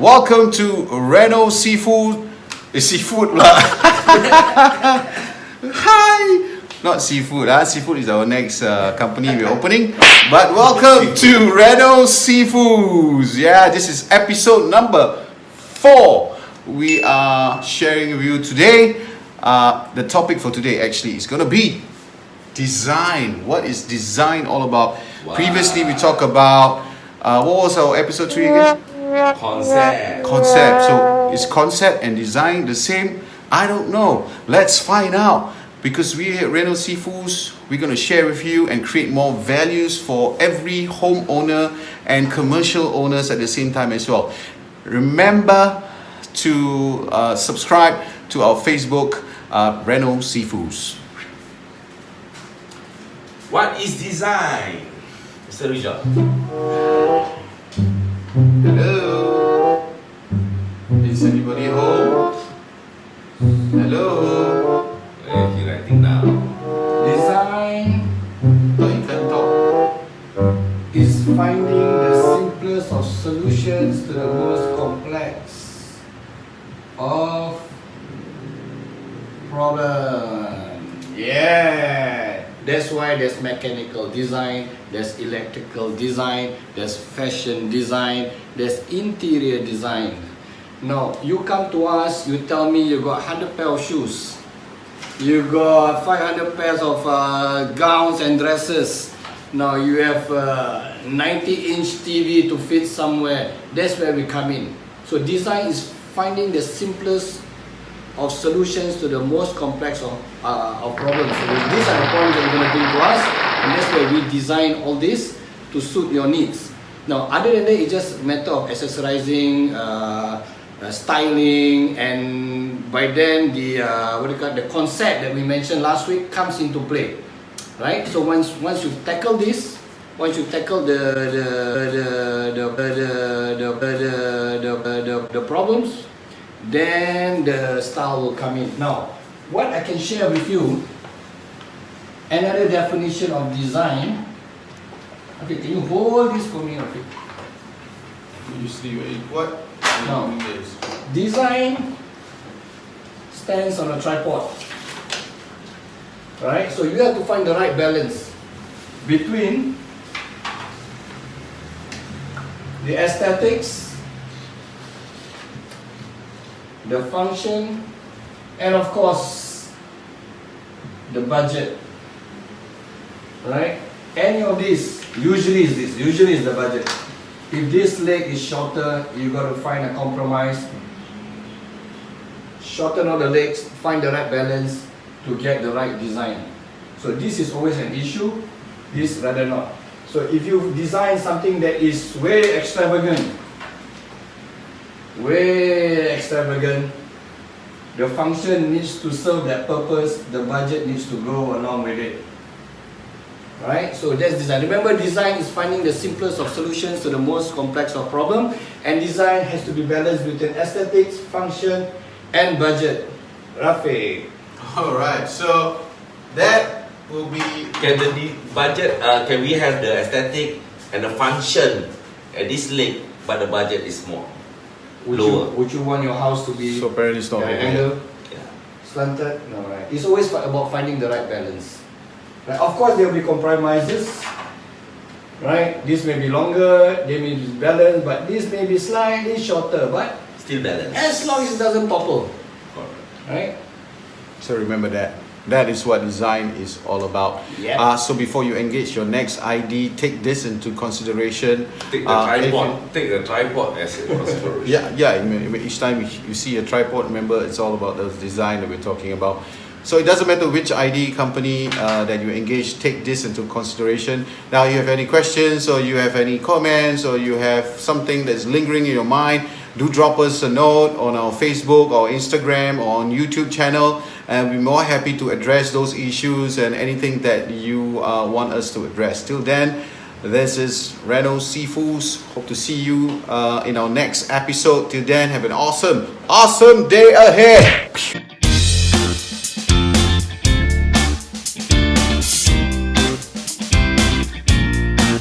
Welcome to Reno Seafood. Seafood pula. Hi. Not seafood. Seafood is our next company we're opening. But welcome to Reno Seafoods. Yeah, this is episode number 4. We are sharing with you today. The topic for today actually is going to be design. What is design all about? Wow. Previously we talked about what was our episode 3 again? Concept. So is concept and design the same? I don't know. Let's find out. Because we at Reno Seafoods, we're going to share with you and create more values for every homeowner and commercial owners at the same time as well. Remember to subscribe to our Facebook, Reno Seafoods. What is design? Mr. Rizal. Hello? Is anybody home? Hello? He's writing down. Design Oh, you can talk. is finding the simplest of solutions to the most complex of problems. Yeah, that's why there's mechanical design, there's electrical design, there's fashion design, there's interior design. Now, you come to us, you tell me you got 100 pair of shoes, you got 500 pairs of gowns and dresses. Now you have 90-inch TV to fit somewhere. That's where we come in. So design is finding the simplest of solutions to the most complex of problems. So these are the problems that you're going to bring to us, and that's where we design all this to suit your needs. Now, other than that, it's just a matter of accessorizing, styling, and by then the the concept that we mentioned last week comes into play, right? So once you tackle this, once you tackle the problems, then the style will come in. Now, what I can share with you, another definition of design. Okay, can you hold this for me, okay? You see what? No. Design stands on a tripod, right? So you have to find the right balance between the aesthetics, the function, and of course the budget, right? Any of these usually is the budget. If this leg is shorter, you got to find a compromise. Shorten all the legs, find the right balance to get the right design. So this is always an issue, this rather not. So if you design something that is way extravagant, the function needs to serve that purpose, the budget needs to go along with it. Right? So that's design. Remember, design is finding the simplest of solutions to the most complex of problem, and design has to be balanced between aesthetics, function, and budget. Rafiq. Alright, so that will be. Can the budget? Can we have the aesthetic and the function at this leg, but the budget is more lower? Would you want your house to be So apparently it's not angle, Yeah. slanted? No, right? It's always about finding the right balance. Right? Of course, there will be compromises. Right? This may be longer, they may be balanced, but this may be slightly shorter. But Still balanced. as long as it doesn't topple, Correct. right? So remember that. That is what design is all about. Yep. So before you engage your next ID, take this into consideration. Take the tripod. Take the tripod as a consideration. Yeah. I mean, each time you see a tripod, remember it's all about the design that we're talking about. So it doesn't matter which ID company that you engage, take this into consideration. Now, you have any questions or you have any comments or you have something that's lingering in your mind, do drop us a note on our Facebook or Instagram or on YouTube channel, and we're more happy to address those issues and anything that you want us to address. Till then, this is Reno Seafoods. Hope to see you in our next episode. Till then, have an awesome day ahead.